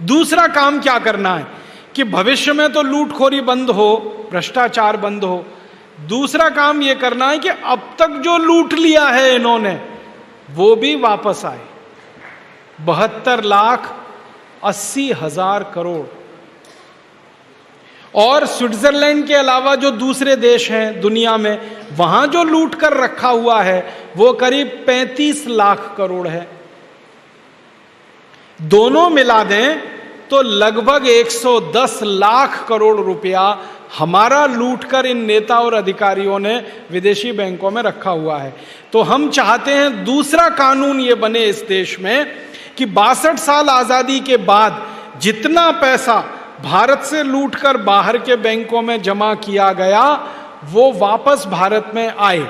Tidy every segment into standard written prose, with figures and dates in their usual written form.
दूसरा काम क्या करना है कि भविष्य में तो लूटखोरी बंद हो, भ्रष्टाचार बंद हो। दूसरा काम यह करना है कि अब तक जो लूट लिया है इन्होंने वो भी वापस आए। 72,80,000 करोड़। और स्विट्जरलैंड के अलावा जो दूसरे देश हैं दुनिया में, वहां जो लूट कर रखा हुआ है वो करीब 35 लाख करोड़ है। दोनों मिला दें तो लगभग 110 लाख करोड़ रुपया हमारा लूटकर इन नेता और अधिकारियों ने विदेशी बैंकों में रखा हुआ है। तो हम चाहते हैं दूसरा कानून ये बने इस देश में कि 62 साल आजादी के बाद जितना पैसा भारत से लूटकर बाहर के बैंकों में जमा किया गया वो वापस भारत में आए।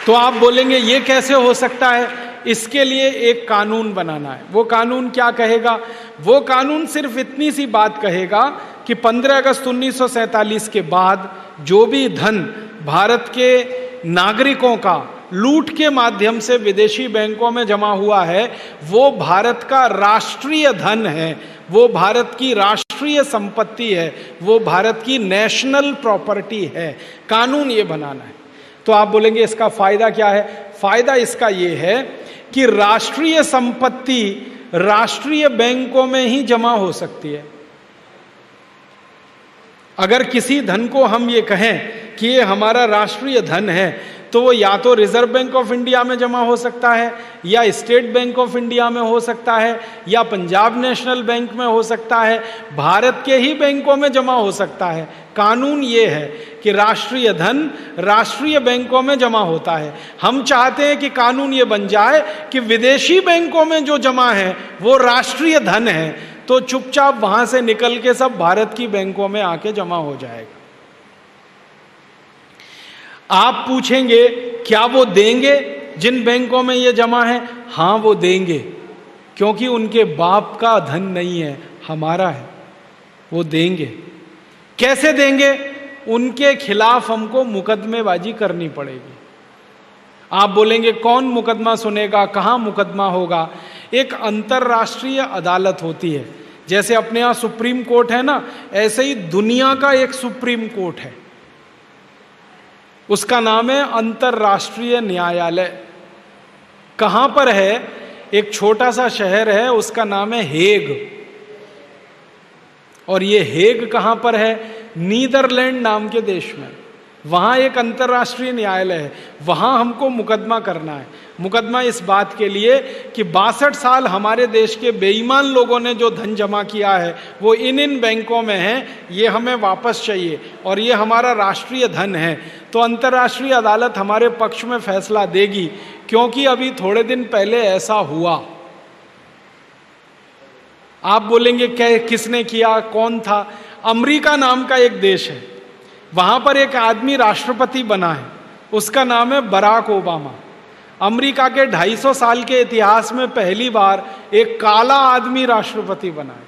तो आप बोलेंगे ये कैसे हो सकता है? इसके लिए एक कानून बनाना है। वो कानून क्या कहेगा? वो कानून सिर्फ इतनी सी बात कहेगा कि 15 अगस्त 1947 के बाद जो भी धन भारत के नागरिकों का लूट के माध्यम से विदेशी बैंकों में जमा हुआ है वो भारत का राष्ट्रीय धन है, वो भारत की राष्ट्रीय संपत्ति है, वो भारत की नेशनल प्रॉपर्टी है। कानून ये बनाना है। तो आप बोलेंगे इसका फायदा क्या है? फायदा इसका ये है कि राष्ट्रीय संपत्ति राष्ट्रीय बैंकों में ही जमा हो सकती है। अगर किसी धन को हम ये कहें कि ये हमारा राष्ट्रीय धन है तो वो या तो रिजर्व बैंक ऑफ इंडिया में जमा हो सकता है, या स्टेट बैंक ऑफ इंडिया में हो सकता है, या पंजाब नेशनल बैंक में हो सकता है, भारत के ही बैंकों में जमा हो सकता है। कानून ये है कि राष्ट्रीय धन राष्ट्रीय बैंकों में जमा होता है। हम चाहते हैं कि कानून ये बन जाए कि विदेशी बैंकों में जो जमा है वो राष्ट्रीय धन है, तो चुपचाप वहां से निकल के सब भारत की बैंकों में आके जमा हो जाएगा। आप पूछेंगे क्या वो देंगे जिन बैंकों में ये जमा है? हाँ वो देंगे, क्योंकि उनके बाप का धन नहीं है, हमारा है। वो देंगे। कैसे देंगे? उनके खिलाफ हमको मुकदमेबाजी करनी पड़ेगी। आप बोलेंगे कौन मुकदमा सुनेगा, कहां मुकदमा होगा? एक अंतरराष्ट्रीय अदालत होती है, जैसे अपने यहां सुप्रीम कोर्ट है ना, ऐसे ही दुनिया का एक सुप्रीम कोर्ट है, उसका नाम है अंतरराष्ट्रीय न्यायालय। कहां पर है? एक छोटा सा शहर है, उसका नाम है हेग। और ये हेग कहां पर है? नीदरलैंड नाम के देश में। वहां एक अंतरराष्ट्रीय न्यायालय है, वहां हमको मुकदमा करना है। मुकदमा इस बात के लिए कि 62 साल हमारे देश के बेईमान लोगों ने जो धन जमा किया है वो इन बैंकों में है, ये हमें वापस चाहिए और ये हमारा राष्ट्रीय धन है। तो अंतर्राष्ट्रीय अदालत हमारे पक्ष में फैसला देगी, क्योंकि अभी थोड़े दिन पहले ऐसा हुआ। आप बोलेंगे किसने किया, कौन था? अमेरिका नाम का एक देश है, वहां पर एक आदमी राष्ट्रपति बना है, उसका नाम है बराक ओबामा। अमेरिका के 250 साल के इतिहास में पहली बार एक काला आदमी राष्ट्रपति बना है।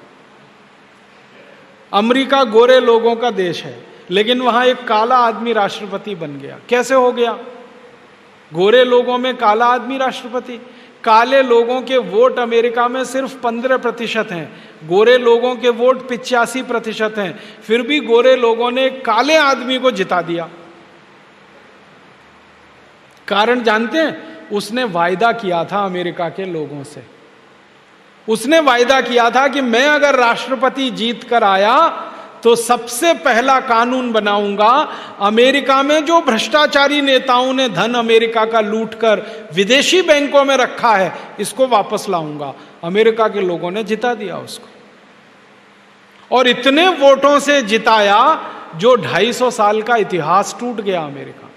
अमेरिका गोरे लोगों का देश है, लेकिन वहां एक काला आदमी राष्ट्रपति बन गया। कैसे हो गया? गोरे लोगों में काला आदमी राष्ट्रपति। काले लोगों के वोट अमेरिका में सिर्फ 15% हैं, गोरे लोगों के वोट 85% हैं, फिर भी गोरे लोगों ने काले आदमी को जिता दिया। कारण जानते हैं? उसने वायदा किया था अमेरिका के लोगों से। उसने वायदा किया था कि मैं अगर राष्ट्रपति जीत कर आया तो सबसे पहला कानून बनाऊंगा, अमेरिका में जो भ्रष्टाचारी नेताओं ने धन अमेरिका का लूटकर विदेशी बैंकों में रखा है इसको वापस लाऊंगा। अमेरिका के लोगों ने जिता दिया उसको, और इतने वोटों से जिताया जो 250 साल का इतिहास टूट गया अमेरिका।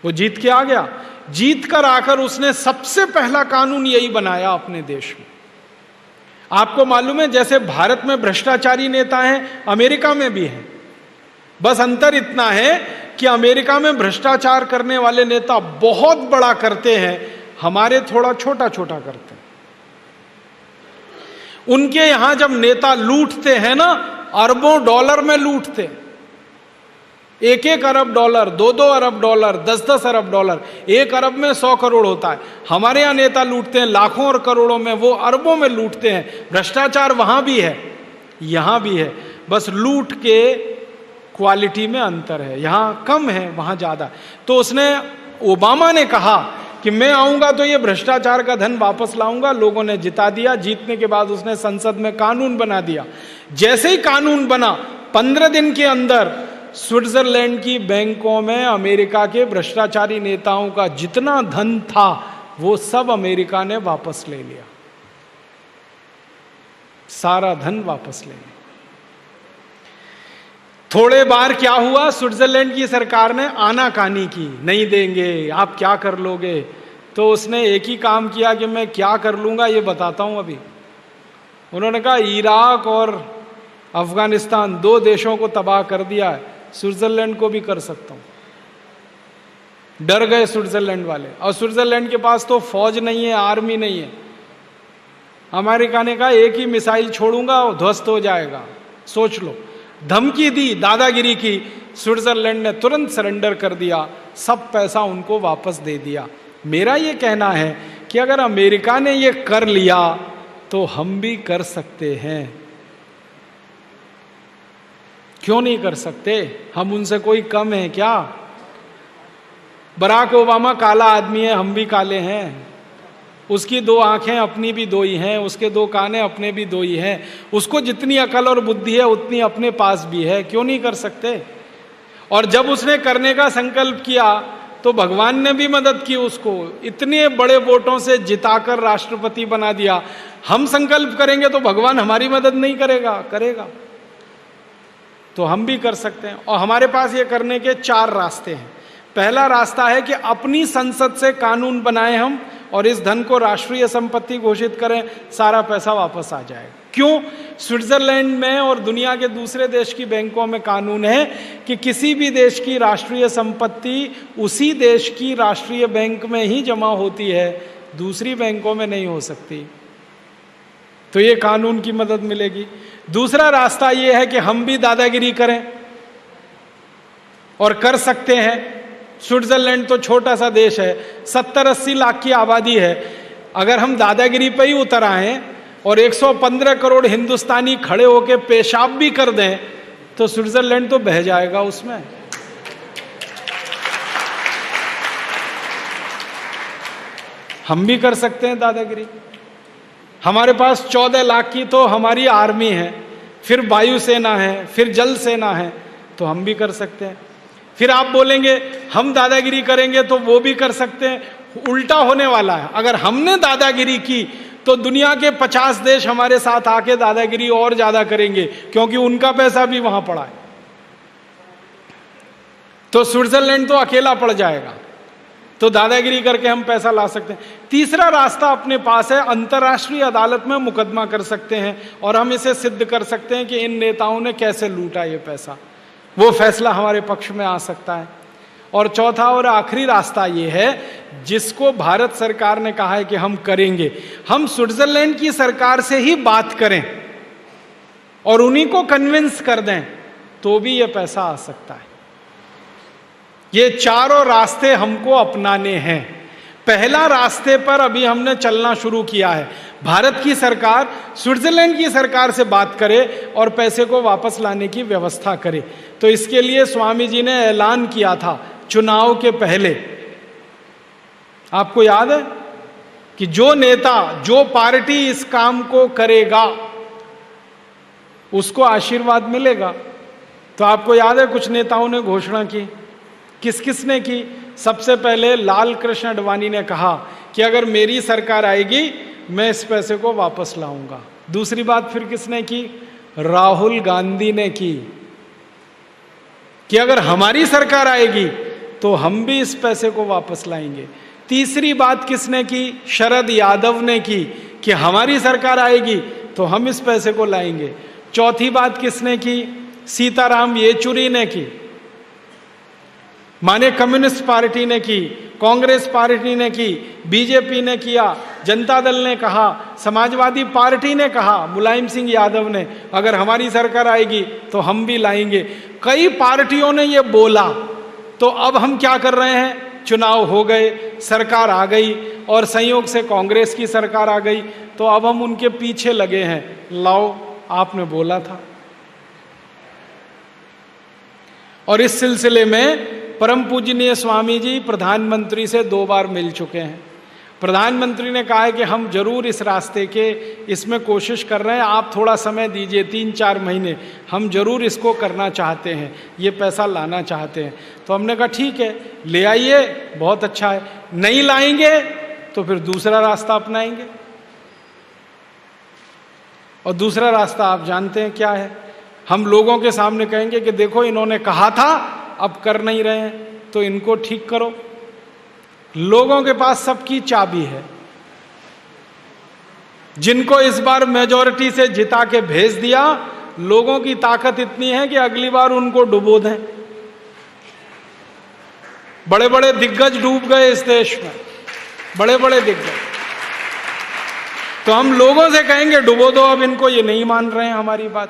वो जीत के आ गया। जीत कर आकर उसने सबसे पहला कानून यही बनाया अपने देश में। आपको मालूम है, जैसे भारत में भ्रष्टाचारी नेता हैं, अमेरिका में भी हैं। बस अंतर इतना है कि अमेरिका में भ्रष्टाचार करने वाले नेता बहुत बड़ा करते हैं, हमारे थोड़ा छोटा छोटा करते हैं। उनके यहां जब नेता लूटते हैं ना, अरबों डॉलर में लूटते हैं। 1-1 अरब डॉलर, 2-2 अरब डॉलर, 10-10 अरब डॉलर। 1 अरब में 100 करोड़ होता है। हमारे यहाँ नेता लूटते हैं लाखों और करोड़ों में, वो अरबों में लूटते हैं। भ्रष्टाचार वहां भी है, यहां भी है, बस लूट के क्वालिटी में अंतर है, यहां कम है, वहां ज्यादा। तो उसने, ओबामा ने कहा कि मैं आऊंगा तो ये भ्रष्टाचार का धन वापस लाऊंगा। लोगों ने जिता दिया। जीतने के बाद उसने संसद में कानून बना दिया। जैसे ही कानून बना, 15 दिन के अंदर स्विट्जरलैंड की बैंकों में अमेरिका के भ्रष्टाचारी नेताओं का जितना धन था वो सब अमेरिका ने वापस ले लिया, सारा धन वापस ले लिया। थोड़े बार क्या हुआ, स्विट्जरलैंड की सरकार ने आनाकानी की, नहीं देंगे, आप क्या कर लोगे। तो उसने एक ही काम किया कि मैं क्या कर लूंगा ये बताता हूं अभी। उन्होंने कहा इराक और अफगानिस्तान 2 देशों को तबाह कर दिया है, स्विट्जरलैंड को भी कर सकता हूं। डर गए स्विट्जरलैंड वाले। और स्विट्जरलैंड के पास तो फौज नहीं है, आर्मी नहीं है। अमेरिका ने कहा एक ही मिसाइल छोड़ूंगा और ध्वस्त हो जाएगा, सोच लो। धमकी दी, दादागिरी की। स्विट्जरलैंड ने तुरंत सरेंडर कर दिया, सब पैसा उनको वापस दे दिया। मेरा ये कहना है कि अगर अमेरिका ने ये कर लिया तो हम भी कर सकते हैं। क्यों नहीं कर सकते? हम उनसे कोई कम है क्या? बराक ओबामा काला आदमी है, हम भी काले हैं। उसकी 2 आंखें अपनी भी 2 ही हैं, उसके 2 काने अपने भी 2 ही हैं। उसको जितनी अकल और बुद्धि है उतनी अपने पास भी है, क्यों नहीं कर सकते? और जब उसने करने का संकल्प किया तो भगवान ने भी मदद की उसको, इतने बड़े वोटों से जिताकर राष्ट्रपति बना दिया। हम संकल्प करेंगे तो भगवान हमारी मदद नहीं करेगा? करेगा। तो हम भी कर सकते हैं। और हमारे पास ये करने के 4 रास्ते हैं। पहला रास्ता है कि अपनी संसद से कानून बनाएं हम और इस धन को राष्ट्रीय संपत्ति घोषित करें, सारा पैसा वापस आ जाएगा। क्यों? स्विट्जरलैंड में और दुनिया के दूसरे देश की बैंकों में कानून है कि किसी भी देश की राष्ट्रीय संपत्ति उसी देश की राष्ट्रीय बैंक में ही जमा होती है, दूसरी बैंकों में नहीं हो सकती। तो ये कानून की मदद मिलेगी। दूसरा रास्ता ये है कि हम भी दादागिरी करें, और कर सकते हैं। स्विट्जरलैंड तो छोटा सा देश है, 70-80 लाख की आबादी है। अगर हम दादागिरी पे ही उतर आए और 115 करोड़ हिंदुस्तानी खड़े होकर पेशाब भी कर दें तो स्विट्जरलैंड तो बह जाएगा उसमें। हम भी कर सकते हैं दादागिरी। हमारे पास 14 लाख की तो हमारी आर्मी है, फिर वायुसेना है, फिर जल सेना है, तो हम भी कर सकते हैं। फिर आप बोलेंगे हम दादागिरी करेंगे तो वो भी कर सकते हैं। उल्टा होने वाला है। अगर हमने दादागिरी की तो दुनिया के 50 देश हमारे साथ आके दादागिरी और ज्यादा करेंगे, क्योंकि उनका पैसा भी वहां पड़ा है। तो स्विट्जरलैंड तो अकेला पड़ जाएगा। तो दादागिरी करके हम पैसा ला सकते हैं। तीसरा रास्ता अपने पास है, अंतर्राष्ट्रीय अदालत में मुकदमा कर सकते हैं और हम इसे सिद्ध कर सकते हैं कि इन नेताओं ने कैसे लूटा ये पैसा। वो फैसला हमारे पक्ष में आ सकता है। और चौथा और आखिरी रास्ता ये है, जिसको भारत सरकार ने कहा है कि हम करेंगे, हम स्विट्जरलैंड की सरकार से ही बात करें और उन्हीं को कन्विंस कर दें, तो भी ये पैसा आ सकता है। ये चारों रास्ते हमको अपनाने हैं। पहला रास्ते पर अभी हमने चलना शुरू किया है। भारत की सरकार स्विट्जरलैंड की सरकार से बात करे और पैसे को वापस लाने की व्यवस्था करे। तो इसके लिए स्वामी जी ने ऐलान किया था चुनाव के पहले। आपको याद है कि जो नेता, जो पार्टी इस काम को करेगा उसको आशीर्वाद मिलेगा। तो आपको याद है कुछ नेताओं ने घोषणा की। किस किस ने की? सबसे पहले लाल कृष्ण आडवाणी ने कहा कि अगर मेरी सरकार आएगी मैं इस पैसे को वापस लाऊंगा। दूसरी बात फिर किसने की? राहुल गांधी ने की कि अगर हमारी सरकार आएगी तो हम भी इस पैसे को वापस लाएंगे। तीसरी बात किसने की? शरद यादव ने की कि हमारी सरकार आएगी तो हम इस पैसे को लाएंगे। चौथी बात किसने की? सीताराम येचुरी ने की, माने कम्युनिस्ट पार्टी ने की, कांग्रेस पार्टी ने की, बीजेपी ने किया, जनता दल ने कहा, समाजवादी पार्टी ने कहा, मुलायम सिंह यादव ने, अगर हमारी सरकार आएगी तो हम भी लाएंगे। कई पार्टियों ने ये बोला। तो अब हम क्या कर रहे हैं, चुनाव हो गए, सरकार आ गई और संयोग से कांग्रेस की सरकार आ गई, तो अब हम उनके पीछे लगे हैं, लाओ आपने बोला था। और इस सिलसिले में परम पूजनीय स्वामी जी प्रधानमंत्री से 2 बार मिल चुके हैं। प्रधानमंत्री ने कहा है कि हम जरूर इस रास्ते के इसमें कोशिश कर रहे हैं, आप थोड़ा समय दीजिए, 3-4 महीने, हम जरूर इसको करना चाहते हैं, ये पैसा लाना चाहते हैं। तो हमने कहा ठीक है, ले आइए, बहुत अच्छा है। नहीं लाएंगे तो फिर दूसरा रास्ता अपनाएंगे। और दूसरा रास्ता आप जानते हैं क्या है, हम लोगों के सामने कहेंगे कि देखो इन्होंने कहा था, अब कर नहीं रहे हैं, तो इनको ठीक करो। लोगों के पास सबकी चाबी है। जिनको इस बार मेजॉरिटी से जिता के भेज दिया, लोगों की ताकत इतनी है कि अगली बार उनको डुबो दें। बड़े बड़े दिग्गज डूब गए इस देश में, बड़े बड़े दिग्गज। तो हम लोगों से कहेंगे डुबो दो अब इनको, ये नहीं मान रहे हैं हमारी बात।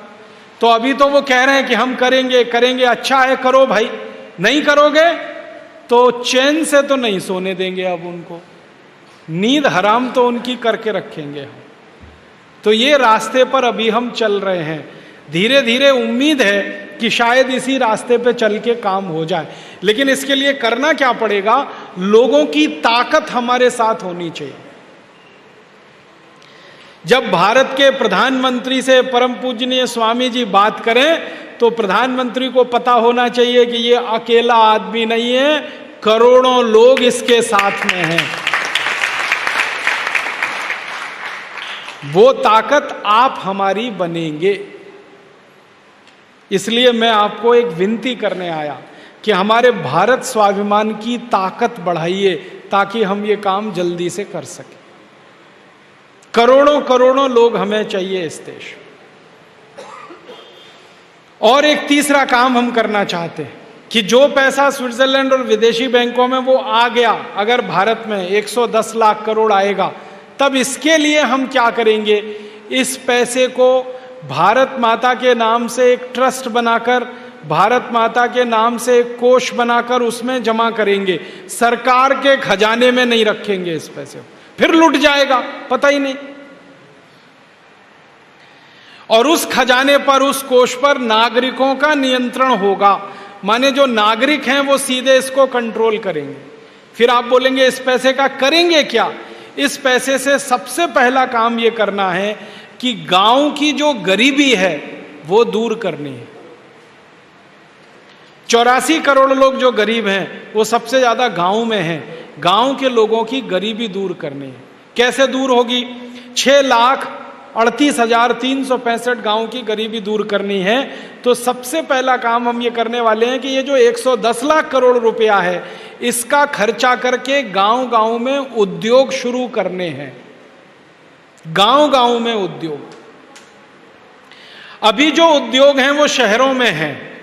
तो अभी तो वो कह रहे हैं कि हम करेंगे करेंगे, अच्छा है करो भाई, नहीं करोगे तो चैन से तो नहीं सोने देंगे, अब उनको नींद हराम तो उनकी करके रखेंगे हम। तो ये रास्ते पर अभी हम चल रहे हैं। धीरे धीरे उम्मीद है कि शायद इसी रास्ते पे चल के काम हो जाए, लेकिन इसके लिए करना क्या पड़ेगा, लोगों की ताकत हमारे साथ होनी चाहिए। जब भारत के प्रधानमंत्री से परम पूजनीय स्वामी जी बात करें तो प्रधानमंत्री को पता होना चाहिए कि ये अकेला आदमी नहीं है, करोड़ों लोग इसके साथ में हैं। वो ताकत आप हमारी बनेंगे। इसलिए मैं आपको एक विनती करने आया कि हमारे भारत स्वाभिमान की ताकत बढ़ाइए ताकि हम ये काम जल्दी से कर सकें। करोड़ों करोड़ों लोग हमें चाहिए इस देश। और एक तीसरा काम हम करना चाहते हैं कि जो पैसा स्विट्जरलैंड और विदेशी बैंकों में वो आ गया, अगर भारत में 110 लाख करोड़ आएगा, तब इसके लिए हम क्या करेंगे, इस पैसे को भारत माता के नाम से एक ट्रस्ट बनाकर, भारत माता के नाम से एक कोष बनाकर उसमें जमा करेंगे। सरकार के खजाने में नहीं रखेंगे इस पैसे को, फिर लुट जाएगा, पता ही नहीं। और उस खजाने पर, उस कोष पर नागरिकों का नियंत्रण होगा। माने जो नागरिक हैं वो सीधे इसको कंट्रोल करेंगे। फिर आप बोलेंगे इस पैसे का करेंगे क्या? इस पैसे से सबसे पहला काम ये करना है कि गांव की जो गरीबी है वो दूर करनी है। 84 करोड़ लोग जो गरीब हैं वो सबसे ज्यादा गांव में हैं। गांव के लोगों की गरीबी दूर करनी है। कैसे दूर होगी? 6,38,365 गांव की गरीबी दूर करनी है। तो सबसे पहला काम हम ये करने वाले हैं कि ये जो 110 लाख करोड़ रुपया है, इसका खर्चा करके गांव गांव में उद्योग शुरू करने हैं। गांव गांव में उद्योग। अभी जो उद्योग हैं वो शहरों में हैं।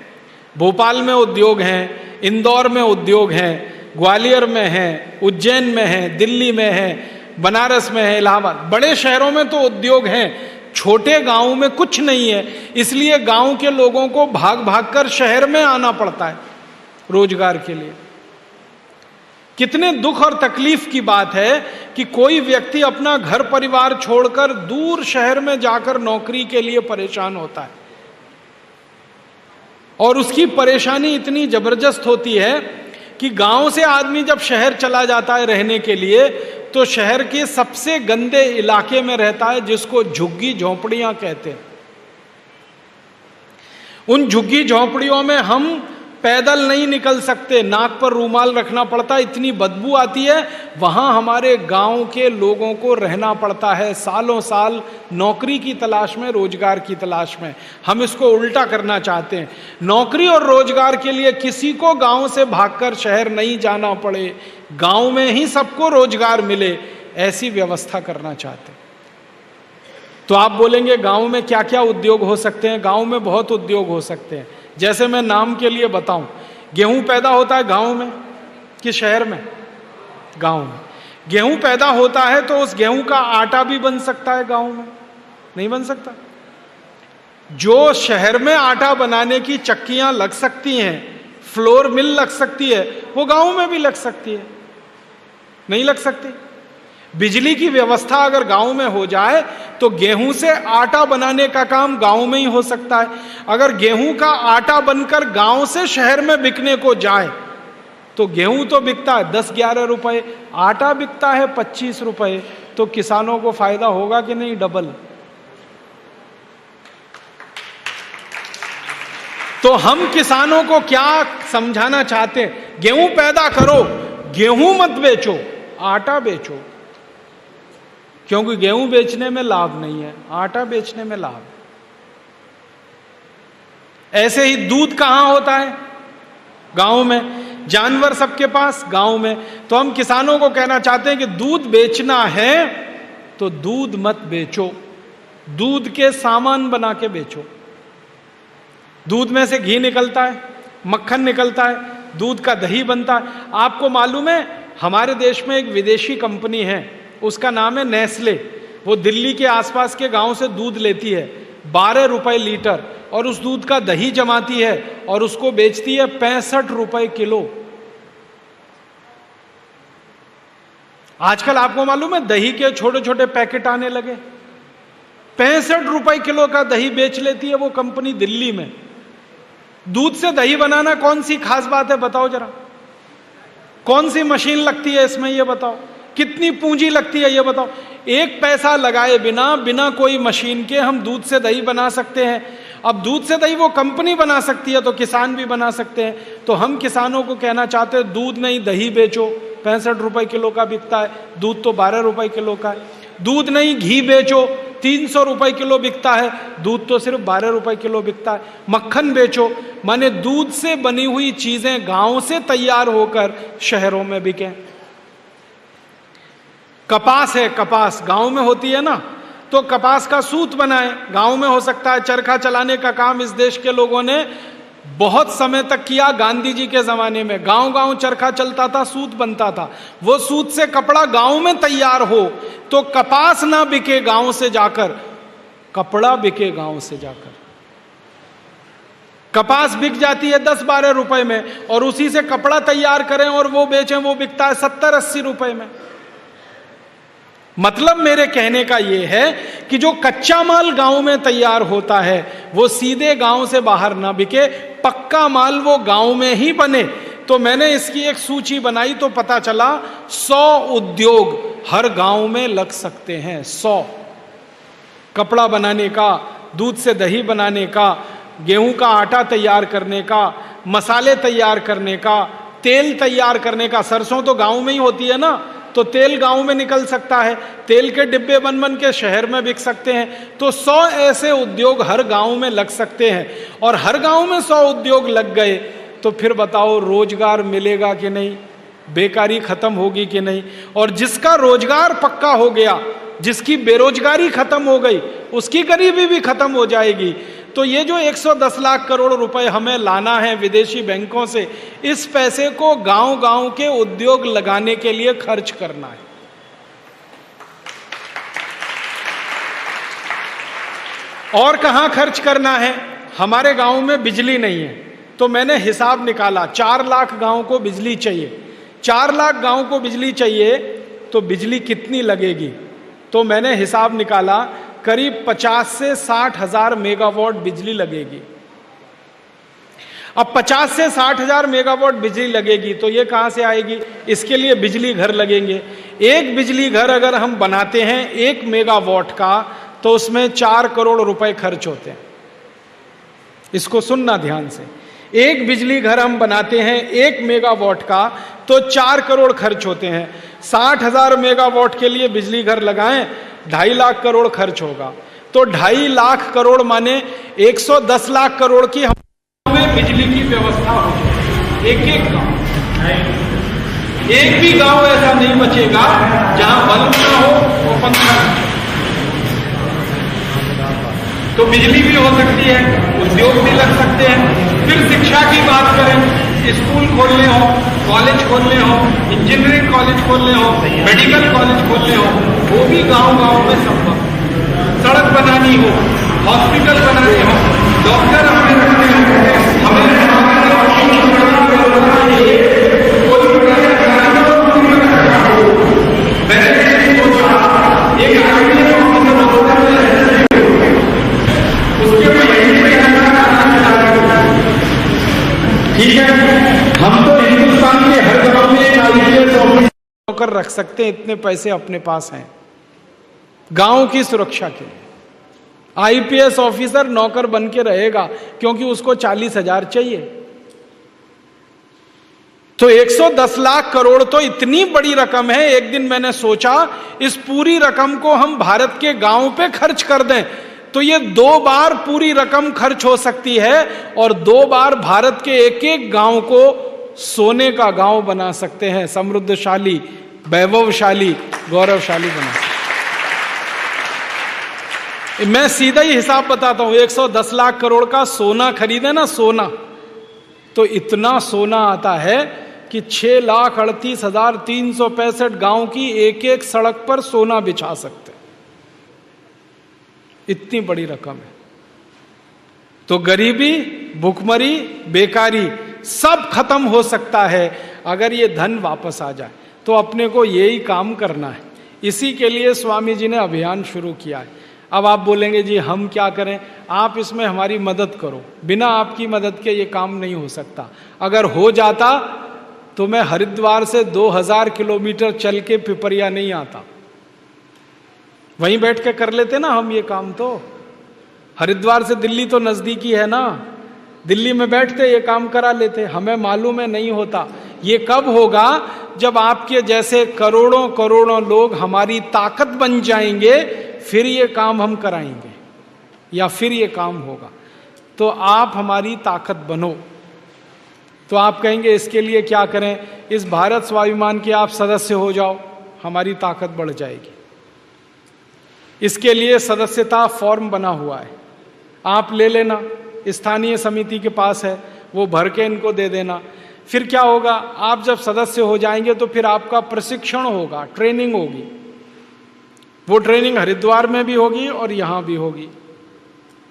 भोपाल में उद्योग हैं, इंदौर में उद्योग हैं, ग्वालियर में हैं, उज्जैन में हैं, दिल्ली में हैं, बनारस में है, इलाहाबाद। बड़े शहरों में तो उद्योग हैं, छोटे गांवों में कुछ नहीं है। इसलिए गांव के लोगों को भाग भाग कर शहर में आना पड़ता है रोजगार के लिए। कितने दुख और तकलीफ की बात है कि कोई व्यक्ति अपना घर परिवार छोड़कर दूर शहर में जाकर नौकरी के लिए परेशान होता है। और उसकी परेशानी इतनी जबरदस्त होती है कि गांव से आदमी जब शहर चला जाता है रहने के लिए, तो शहर के सबसे गंदे इलाके में रहता है जिसको झुग्गी झोंपड़ियां कहते हैं। उन झुग्गी झोंपड़ियों में हम पैदल नहीं निकल सकते, नाक पर रूमाल रखना पड़ता है, इतनी बदबू आती है। वहां हमारे गांव के लोगों को रहना पड़ता है सालों साल नौकरी की तलाश में, रोजगार की तलाश में। हम इसको उल्टा करना चाहते हैं। नौकरी और रोजगार के लिए किसी को गांव से भागकर शहर नहीं जाना पड़े, गांव में ही सबको रोजगार मिले, ऐसी व्यवस्था करना चाहते हैं। तो आप बोलेंगे गांव में क्या क्या उद्योग हो सकते हैं? गांव में बहुत उद्योग हो सकते हैं। जैसे मैं नाम के लिए बताऊं, गेहूं पैदा होता है गांव में कि शहर में? गांव में। गेहूं पैदा होता है तो उस गेहूं का आटा भी बन सकता है गांव में? नहीं बन सकता। जो शहर में आटा बनाने की चक्कियां लग सकती हैं, फ्लोर मिल लग सकती है, वो गांव में भी लग सकती है? नहीं लग सकती। बिजली की व्यवस्था अगर गांव में हो जाए तो गेहूं से आटा बनाने का काम गांव में ही हो सकता है। अगर गेहूं का आटा बनकर गांव से शहर में बिकने को जाए तो गेहूं तो बिकता है 10-11 रुपए, आटा बिकता है 25 रुपए, तो किसानों को फायदा होगा कि नहीं? डबल। तो हम किसानों को क्या समझाना चाहते हैं? गेहूं पैदा करो, गेहूं मत बेचो, आटा बेचो, क्योंकि गेहूं बेचने में लाभ नहीं है, आटा बेचने में लाभ। ऐसे ही दूध कहां होता है? गांव में। जानवर सबके पास गांव में। तो हम किसानों को कहना चाहते हैं कि दूध बेचना है तो दूध मत बेचो, दूध के सामान बना के बेचो। दूध में से घी निकलता है, मक्खन निकलता है, दूध का दही बनता है। आपको मालूम है हमारे देश में एक विदेशी कंपनी है, उसका नाम है नेस्ले। वो दिल्ली के आसपास के गांव से दूध लेती है 12 रुपए लीटर, और उस दूध का दही जमाती है और उसको बेचती है 65 रुपए किलो। आजकल आपको मालूम है दही के छोटे छोटे पैकेट आने लगे, 65 रुपए किलो का दही बेच लेती है वो कंपनी दिल्ली में। दूध से दही बनाना कौन सी खास बात है बताओ जरा? कौन सी मशीन लगती है इसमें ये बताओ? कितनी पूंजी लगती है ये बताओ? एक पैसा लगाए बिना, बिना कोई मशीन के हम दूध से दही बना सकते हैं। अब दूध से दही वो कंपनी बना सकती है तो किसान भी बना सकते हैं। तो हम किसानों को कहना चाहते हैं दूध नहीं दही बेचो, 65 रुपए किलो का बिकता है, दूध तो 12 रुपए किलो का है। दूध नहीं घी बेचो, 300 रुपए किलो बिकता है, दूध तो सिर्फ 12 रुपए किलो बिकता है। मक्खन बेचो, माने दूध से बनी हुई चीजें गांव से तैयार होकर शहरों में बिकें। कपास है, कपास गांव में होती है ना, तो कपास का सूत बनाए, गांव में हो सकता है। चरखा चलाने का काम इस देश के लोगों ने बहुत समय तक किया। गांधी जी के जमाने में गांव गांव चरखा चलता था, सूत बनता था। वो सूत से कपड़ा गांव में तैयार हो तो कपास ना बिके गांव से जाकर, कपड़ा बिके गांव से जाकर। कपास बिक जाती है 10-12 रुपए में, और उसी से कपड़ा तैयार करें और वो बेचें, वो बिकता है 70-80 रुपए में। मतलब मेरे कहने का यह है कि जो कच्चा माल गांव में तैयार होता है वो सीधे गांव से बाहर ना बिके, पक्का माल वो गांव में ही बने। तो मैंने इसकी एक सूची बनाई तो पता चला 100 उद्योग हर गांव में लग सकते हैं। 100 कपड़ा बनाने का, दूध से दही बनाने का, गेहूं का आटा तैयार करने का, मसाले तैयार करने का, तेल तैयार करने का। सरसों तो गांव में ही होती है ना, तो तेल गांव में निकल सकता है, तेल के डिब्बे बन बन के शहर में बिक सकते हैं। तो 100 ऐसे उद्योग हर गांव में लग सकते हैं। और हर गांव में 100 उद्योग लग गए तो फिर बताओ रोजगार मिलेगा कि नहीं, बेकारी खत्म होगी कि नहीं? और जिसका रोजगार पक्का हो गया, जिसकी बेरोजगारी खत्म हो गई, उसकी गरीबी भी खत्म हो जाएगी। तो ये जो 110 लाख करोड़ रुपए हमें लाना है विदेशी बैंकों से, इस पैसे को गांव गांव के उद्योग लगाने के लिए खर्च करना है। और कहां खर्च करना है? हमारे गांव में बिजली नहीं है, तो मैंने हिसाब निकाला 4 लाख गांव को बिजली चाहिए। 4 लाख गांव को बिजली चाहिए तो बिजली कितनी लगेगी? तो मैंने हिसाब निकाला करीब 50 से 60 हजार मेगावाट बिजली लगेगी। अब 50 से 60 हजार मेगावाट बिजली लगेगी तो ये कहां से आएगी? इसके लिए बिजली घर लगेंगे। एक बिजली घर अगर हम बनाते हैं 1 मेगावाट का तो उसमें 4 करोड़ रुपए खर्च होते हैं। इसको सुनना ध्यान से। एक बिजली घर हम बनाते हैं 1 मेगावाट का तो 4 करोड़ खर्च होते हैं। 60 हजार मेगावाट के लिए बिजली घर लगाएं, 2.5 लाख करोड़ खर्च होगा। तो 2.5 लाख करोड़ माने 110 लाख करोड़ की हमें बिजली की व्यवस्था हो जाए। एक गांव, एक भी गांव ऐसा नहीं बचेगा जहां बल्ब ना हो और पंखा ना हो। तो बिजली भी हो सकती है, उद्योग भी लग सकते हैं। फिर शिक्षा की बात करें, स्कूल खोलने हो कॉलेज खोलने हो, इंजीनियरिंग कॉलेज खोलने हो, मेडिकल कॉलेज खोलने हो, वो भी गांव-गांव में संभव। सड़क बनानी हो, हॉस्पिटल बनाने हो, डॉक्टर हमें रखने हो, हमें ठीक है, हम तो हिंदुस्तान के हर गांव में एक आईपीएस ऑफिसर नौकर रख सकते हैं, इतने पैसे अपने पास हैं गांव की सुरक्षा के लिए। आईपीएस ऑफिसर नौकर बन के रहेगा क्योंकि उसको 40,000 चाहिए। तो 110 लाख करोड़ तो इतनी बड़ी रकम है। एक दिन मैंने सोचा इस पूरी रकम को हम भारत के गांव पे खर्च कर दें तो ये 2 बार पूरी रकम खर्च हो सकती है और 2 बार भारत के एक एक गांव को सोने का गांव बना सकते हैं, समृद्धशाली, वैभवशाली, गौरवशाली बना सकते हैं। मैं सीधा ही हिसाब बताता हूं, 110 लाख करोड़ का सोना खरीदे ना, सोना, तो इतना सोना आता है कि 6,38,365 गांव की एक एक सड़क पर सोना बिछा सकते। इतनी बड़ी रकम है। तो गरीबी, भुखमरी, बेकारी सब खत्म हो सकता है अगर ये धन वापस आ जाए। तो अपने को यही काम करना है। इसी के लिए स्वामी जी ने अभियान शुरू किया है। अब आप बोलेंगे जी हम क्या करें, आप इसमें हमारी मदद करो। बिना आपकी मदद के ये काम नहीं हो सकता। अगर हो जाता तो मैं हरिद्वार से 2000 किलोमीटर चल के पिपरिया नहीं आता, वहीं बैठ के कर लेते ना हम ये काम। तो हरिद्वार से दिल्ली तो नजदीकी है ना, दिल्ली में बैठते ये काम करा लेते। हमें मालूम है नहीं होता। ये कब होगा, जब आपके जैसे करोड़ों करोड़ों लोग हमारी ताकत बन जाएंगे, फिर ये काम हम कराएंगे या फिर ये काम होगा। तो आप हमारी ताकत बनो। तो आप कहेंगे इसके लिए क्या करें, इस भारत स्वाभिमान के आप सदस्य हो जाओ, हमारी ताकत बढ़ जाएगी। इसके लिए सदस्यता फॉर्म बना हुआ है, आप ले लेना, स्थानीय समिति के पास है, वो भर के इनको दे देना। फिर क्या होगा, आप जब सदस्य हो जाएंगे तो फिर आपका प्रशिक्षण होगा, ट्रेनिंग होगी। वो ट्रेनिंग हरिद्वार में भी होगी और यहाँ भी होगी।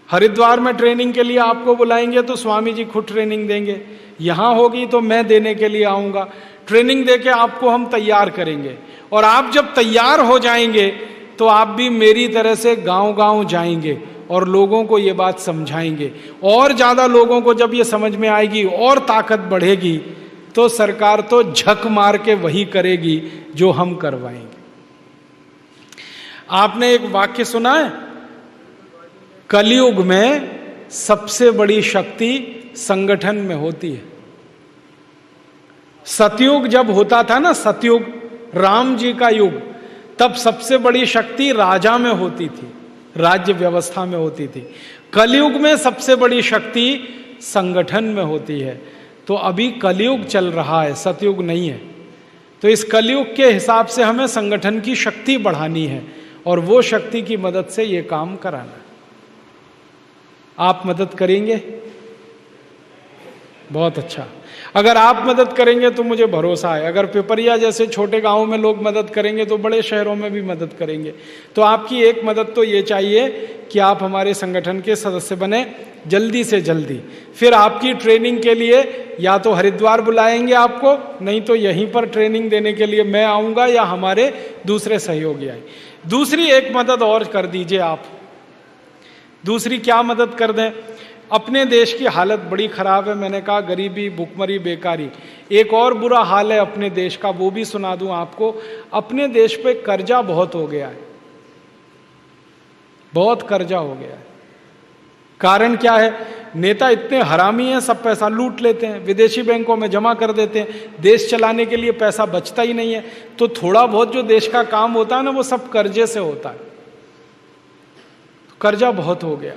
हरिद्वार में ट्रेनिंग के लिए आपको बुलाएंगे तो स्वामी जी खुद ट्रेनिंग देंगे, यहाँ होगी तो मैं देने के लिए आऊँगा। ट्रेनिंग दे के आपको हम तैयार करेंगे और आप जब तैयार हो जाएंगे तो आप भी मेरी तरह से गांव-गांव जाएंगे और लोगों को ये बात समझाएंगे। और ज़्यादा लोगों को जब ये समझ में आएगी और ताकत बढ़ेगी तो सरकार तो झक मार के वही करेगी जो हम करवाएंगे। आपने एक वाक्य सुना है, कलयुग में सबसे बड़ी शक्ति संगठन में होती है। सतयुग जब होता था ना, सतयुग, राम जी का युग, तब सबसे बड़ी शक्ति राजा में होती थी, राज्य व्यवस्था में होती थी। कलयुग में सबसे बड़ी शक्ति संगठन में होती है। तो अभी कलयुग चल रहा है, सतयुग नहीं है। तो इस कलयुग के हिसाब से हमें संगठन की शक्ति बढ़ानी है और वो शक्ति की मदद से ये काम कराना है। आप मदद करेंगे? बहुत अच्छा। अगर आप मदद करेंगे तो मुझे भरोसा है, अगर पिपरिया जैसे छोटे गांव में लोग मदद करेंगे तो बड़े शहरों में भी मदद करेंगे। तो आपकी एक मदद तो ये चाहिए कि आप हमारे संगठन के सदस्य बने जल्दी से जल्दी। फिर आपकी ट्रेनिंग के लिए या तो हरिद्वार बुलाएंगे आपको, नहीं तो यहीं पर ट्रेनिंग देने के लिए मैं आऊँगा या हमारे दूसरे सहयोगी आए। दूसरी एक मदद और कर दीजिए आप। दूसरी क्या मदद कर दें? अपने देश की हालत बड़ी खराब है, मैंने कहा गरीबी, भुखमरी, बेकारी। एक और बुरा हाल है अपने देश का, वो भी सुना दूं आपको। अपने देश पे कर्जा बहुत हो गया है, बहुत कर्जा हो गया है। कारण क्या है? नेता इतने हरामी हैं, सब पैसा लूट लेते हैं, विदेशी बैंकों में जमा कर देते हैं, देश चलाने के लिए पैसा बचता ही नहीं है। तो थोड़ा बहुत जो देश का काम होता है ना, वो सब कर्जे से होता है। कर्जा बहुत हो गया।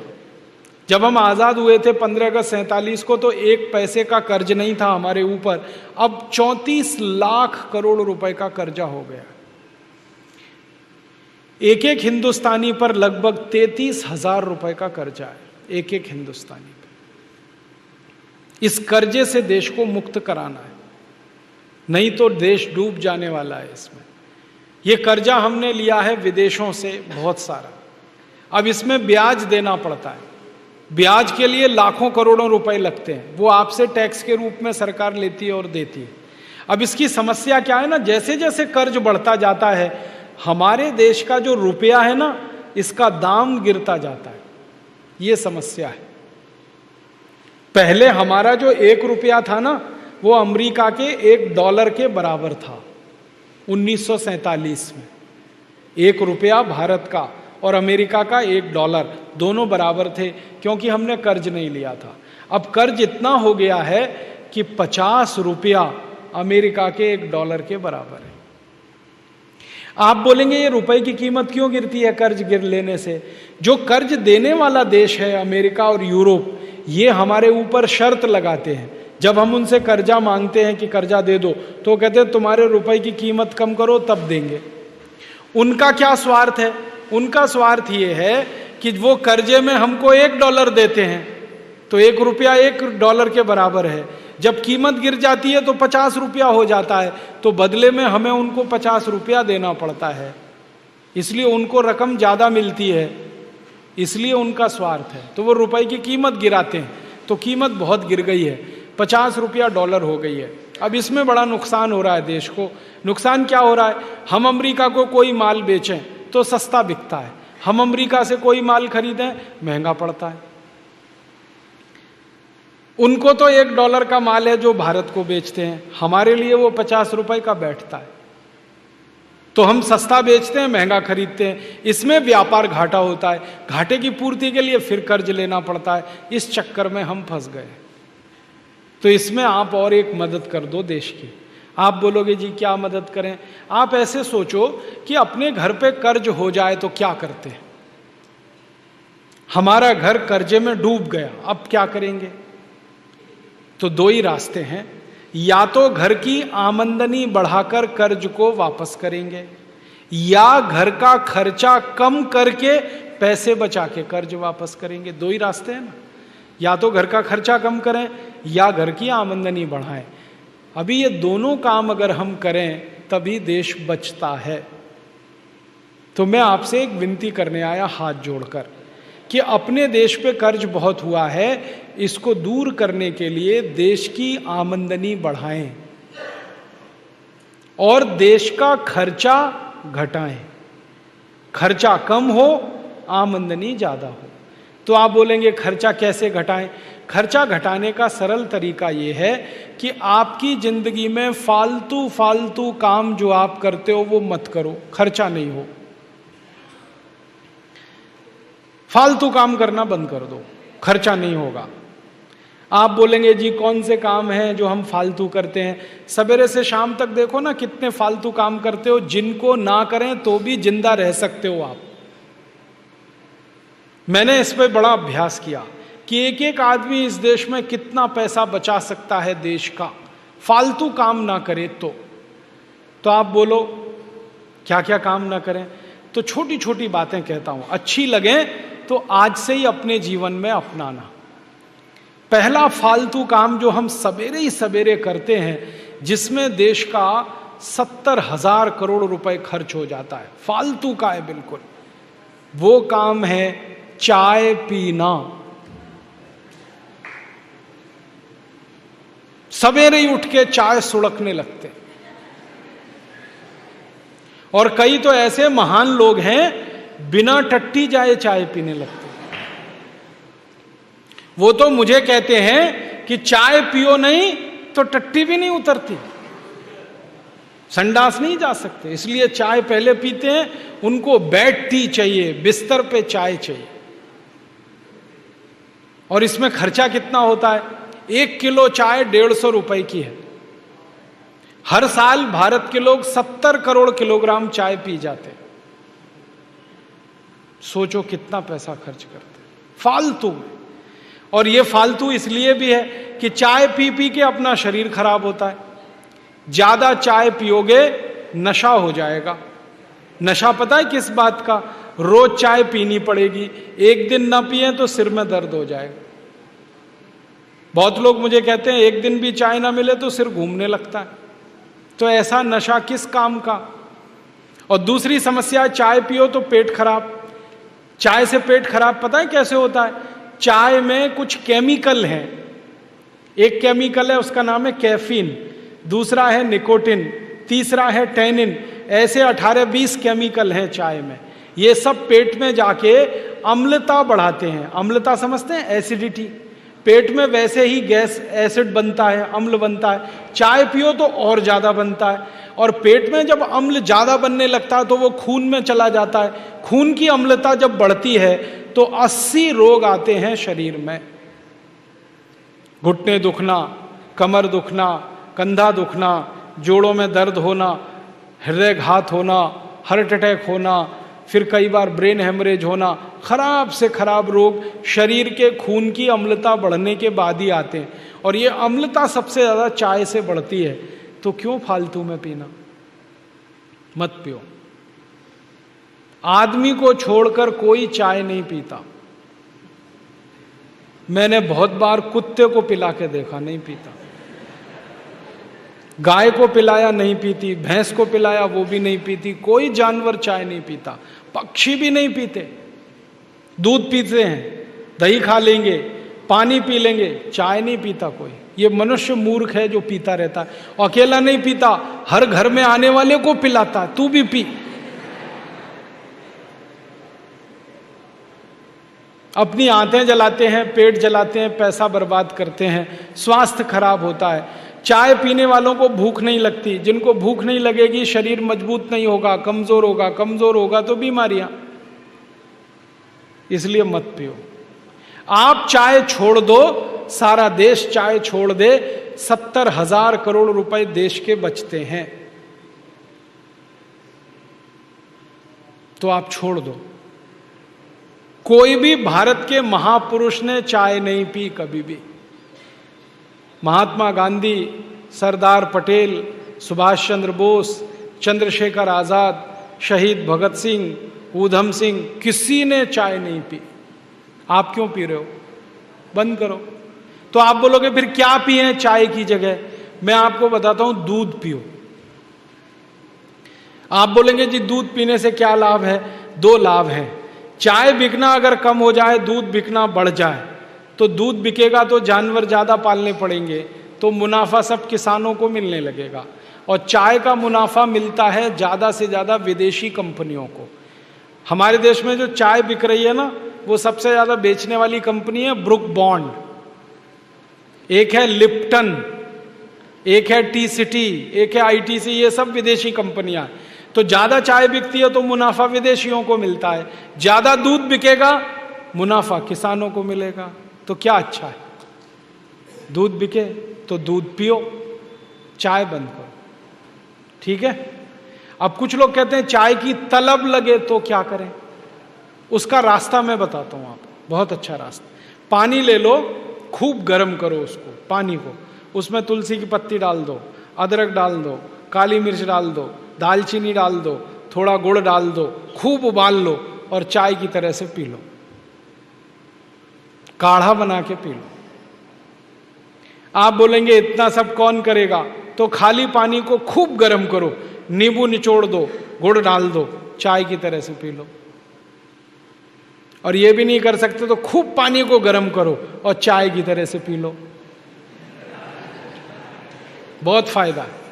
जब हम आज़ाद हुए थे 15 अगस्त 47 को, तो 1 पैसे का कर्ज नहीं था हमारे ऊपर। अब 34 लाख करोड़ रुपए का कर्जा हो गया। एक एक हिंदुस्तानी पर लगभग 33,000 रुपए का कर्जा है, एक एक हिंदुस्तानी पर। इस कर्जे से देश को मुक्त कराना है। नहीं तो देश डूब जाने वाला है इसमें। ये कर्जा हमने लिया है विदेशों से बहुत सारा, अब इसमें ब्याज देना पड़ता है। ब्याज के लिए लाखों करोड़ों रुपए लगते हैं, वो आपसे टैक्स के रूप में सरकार लेती है और देती है। अब इसकी समस्या क्या है ना, जैसे जैसे कर्ज बढ़ता जाता है हमारे देश का जो रुपया है ना, इसका दाम गिरता जाता है। ये समस्या है। पहले हमारा जो 1 रुपया था ना, वो अमेरिका के $1 के बराबर था 1947 में। 1 रुपया भारत का और अमेरिका का $1 दोनों बराबर थे, क्योंकि हमने कर्ज नहीं लिया था। अब कर्ज इतना हो गया है कि 50 रुपया अमेरिका के $1 के बराबर है। आप बोलेंगे ये रुपए की कीमत क्यों गिरती है कर्ज गिर लेने से? जो कर्ज देने वाला देश है अमेरिका और यूरोप, ये हमारे ऊपर शर्त लगाते हैं। जब हम उनसे कर्जा मांगते हैं कि कर्जा दे दो, तो कहते हैं तुम्हारे रुपए की कीमत कम करो तब देंगे। उनका क्या स्वार्थ है? उनका स्वार्थ ये है कि वो कर्जे में हमको $1 देते हैं, तो 1 रुपया $1 के बराबर है। जब कीमत गिर जाती है तो 50 रुपया हो जाता है, तो बदले में हमें उनको 50 रुपया देना पड़ता है, इसलिए उनको रकम ज्यादा मिलती है, इसलिए उनका स्वार्थ है। तो वो रुपए की कीमत गिराते हैं, तो कीमत बहुत गिर गई है, 50 रुपया $1 हो गई है। अब इसमें बड़ा नुकसान हो रहा है देश को। नुकसान क्या हो रहा है? हम अमेरिका को कोई माल बेचें तो सस्ता बिकता है, हम अमेरिका से कोई माल खरीदें महंगा पड़ता है। उनको तो $1 का माल है जो भारत को बेचते हैं, हमारे लिए वो 50 रुपए का बैठता है, तो हम सस्ता बेचते हैं महंगा खरीदते हैं। इसमें व्यापार घाटा होता है, घाटे की पूर्ति के लिए फिर कर्ज लेना पड़ता है। इस चक्कर में हम फंस गए। तो इसमें आप और एक मदद कर दो देश की। आप बोलोगे जी क्या मदद करें? आप ऐसे सोचो कि अपने घर पे कर्ज हो जाए तो क्या करते हैं। हमारा घर कर्जे में डूब गया, अब क्या करेंगे? तो 2 ही रास्ते हैं, या तो घर की आमदनी बढ़ाकर कर्ज को वापस करेंगे, या घर का खर्चा कम करके पैसे बचा के कर्ज वापस करेंगे। 2 ही रास्ते हैं ना, या तो घर का खर्चा कम करें या घर की आमदनी बढ़ाएं। अभी ये दोनों काम अगर हम करें तभी देश बचता है। तो मैं आपसे एक विनती करने आया हाथ जोड़कर कि अपने देश पे कर्ज बहुत हुआ है, इसको दूर करने के लिए देश की आमदनी बढ़ाएं और देश का खर्चा घटाएं। खर्चा कम हो, आमदनी ज्यादा हो। तो आप बोलेंगे खर्चा कैसे घटाएं? खर्चा घटाने का सरल तरीका यह है कि आपकी जिंदगी में फालतू काम जो आप करते हो वो मत करो, खर्चा नहीं हो। फालतू काम करना बंद कर दो, खर्चा नहीं होगा। आप बोलेंगे जी कौन से काम हैं जो हम फालतू करते हैं? सवेरे से शाम तक देखो ना कितने फालतू काम करते हो, जिनको ना करें तो भी जिंदा रह सकते हो आप। मैंने इस पे बड़ा अभ्यास किया कि एक एक आदमी इस देश में कितना पैसा बचा सकता है देश का, फालतू काम ना करे तो आप बोलो क्या क्या काम ना करें? तो छोटी छोटी बातें कहता हूं, अच्छी लगे तो आज से ही अपने जीवन में अपनाना। पहला फालतू काम जो हम सवेरे ही सवेरे करते हैं, जिसमें देश का 70,000 करोड़ रुपए खर्च हो जाता है, फालतू का है बिल्कुल, वो काम है चाय पीना। सवेरे ही उठ के चाय सुड़कने लगते, और कई तो ऐसे महान लोग हैं बिना टट्टी जाए चाय पीने लगते। वो तो मुझे कहते हैं कि चाय पियो नहीं तो टट्टी भी नहीं उतरती, संडास नहीं जा सकते, इसलिए चाय पहले पीते हैं। उनको बेड टी चाहिए, बिस्तर पे चाय चाहिए। और इसमें खर्चा कितना होता है? 1 किलो चाय 150 रुपए की है। हर साल भारत के लोग 70 करोड़ किलोग्राम चाय पी जाते हैं। सोचो कितना पैसा खर्च करते हैं फालतू में। और ये फालतू इसलिए भी है कि चाय पी पी के अपना शरीर खराब होता है। ज्यादा चाय पियोगे नशा हो जाएगा। नशा पता है किस बात का? रोज चाय पीनी पड़ेगी, एक दिन ना पिए तो सिर में दर्द हो जाएगा। बहुत लोग मुझे कहते हैं एक दिन भी चाय ना मिले तो सिर घूमने लगता है। तो ऐसा नशा किस काम का। और दूसरी समस्या, चाय पियो तो पेट खराब। चाय से पेट खराब पता है कैसे होता है? चाय में कुछ केमिकल हैं। एक केमिकल है उसका नाम है कैफीन, दूसरा है निकोटिन, तीसरा है टैनिन। ऐसे 18-20 केमिकल हैं चाय में। ये सब पेट में जाके अम्लता बढ़ाते हैं। अम्लता समझते हैं? एसिडिटी। पेट में वैसे ही गैस एसिड बनता है, अम्ल बनता है। चाय पियो तो और ज्यादा बनता है। और पेट में जब अम्ल ज्यादा बनने लगता है तो वो खून में चला जाता है। खून की अम्लता जब बढ़ती है तो 80 रोग आते हैं शरीर में। घुटने दुखना, कमर दुखना, कंधा दुखना, जोड़ों में दर्द होना, हृदयघात होना, हार्ट अटैक होना, फिर कई बार ब्रेन हेमरेज होना। खराब से खराब रोग शरीर के खून की अम्लता बढ़ने के बाद ही आते हैं। और ये अम्लता सबसे ज्यादा चाय से बढ़ती है। तो क्यों फालतू में पीना? मत पियो। आदमी को छोड़कर कोई चाय नहीं पीता। मैंने बहुत बार कुत्ते को पिला के देखा, नहीं पीता। गाय को पिलाया, नहीं पीती। भैंस को पिलाया, वो भी नहीं पीती। कोई जानवर चाय नहीं पीता। पक्षी भी नहीं पीते। दूध पीते हैं, दही खा लेंगे, पानी पी लेंगे, चाय नहीं पीता कोई। ये मनुष्य मूर्ख है जो पीता रहता है। अकेला नहीं पीता, हर घर में आने वाले को पिलाता है, तू भी पी। अपनी आंतें जलाते हैं, पेट जलाते हैं, पैसा बर्बाद करते हैं, स्वास्थ्य खराब होता है। चाय पीने वालों को भूख नहीं लगती। जिनको भूख नहीं लगेगी शरीर मजबूत नहीं होगा, कमजोर होगा। कमजोर होगा तो बीमारियां। इसलिए मत पियो। आप चाय छोड़ दो, सारा देश चाय छोड़ दे, 70,000 करोड़ रुपए देश के बचते हैं। तो आप छोड़ दो। कोई भी भारत के महापुरुष ने चाय नहीं पी कभी भी। महात्मा गांधी, सरदार पटेल, सुभाष चंद्र बोस, चंद्रशेखर आजाद, शहीद भगत सिंह, ऊधम सिंह, किसी ने चाय नहीं पी। आप क्यों पी रहे हो? बंद करो। तो आप बोलोगे फिर क्या पिए चाय की जगह? मैं आपको बताता हूं, दूध पियो। आप बोलेंगे जी दूध पीने से क्या लाभ है? 2 लाभ है। चाय बिकना अगर कम हो जाए, दूध बिकना बढ़ जाए, तो दूध बिकेगा तो जानवर ज्यादा पालने पड़ेंगे, तो मुनाफा सब किसानों को मिलने लगेगा। और चाय का मुनाफा मिलता है ज्यादा से ज्यादा विदेशी कंपनियों को। हमारे देश में जो चाय बिक रही है ना, वो सबसे ज्यादा बेचने वाली कंपनी है ब्रुक बॉन्ड, एक है लिप्टन, एक है टी सिटी, एक है आईटीसी। ये सब विदेशी कंपनियां। तो ज्यादा चाय बिकती है तो मुनाफा विदेशियों को मिलता है, ज्यादा दूध बिकेगा मुनाफा किसानों को मिलेगा। तो क्या अच्छा है? दूध बिके तो दूध पियो, चाय बंद करो। ठीक है? अब कुछ लोग कहते हैं चाय की तलब लगे तो क्या करें? उसका रास्ता मैं बताता हूं आपको, बहुत अच्छा रास्ता। पानी ले लो, खूब गर्म करो उसको, पानी को। उसमें तुलसी की पत्ती डाल दो, अदरक डाल दो, काली मिर्च डाल दो, दालचीनी डाल दो, थोड़ा गुड़ डाल दो, खूब उबाल लो और चाय की तरह से पी लो। काढ़ा बना के पी लो। आप बोलेंगे इतना सब कौन करेगा? तो खाली पानी को खूब गर्म करो, नींबू निचोड़ दो, गुड़ डाल दो, चाय की तरह से पी लो। और ये भी नहीं कर सकते तो खूब पानी को गर्म करो और चाय की तरह से पी लो। बहुत फायदा है।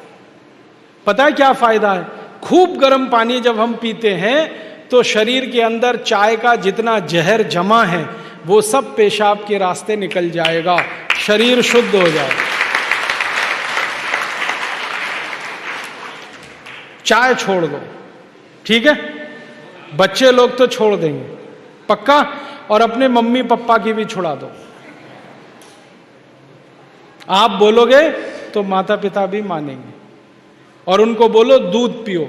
पता है क्या फायदा है? खूब गर्म पानी जब हम पीते हैं तो शरीर के अंदर चाय का जितना जहर जमा है वो सब पेशाब के रास्ते निकल जाएगा, शरीर शुद्ध हो जाएगा। चाय छोड़ दो, ठीक है? बच्चे लोग तो छोड़ देंगे पक्का, और अपने मम्मी पापा की भी छुड़ा दो। आप बोलोगे तो माता पिता भी मानेंगे। और उनको बोलो दूध पियो।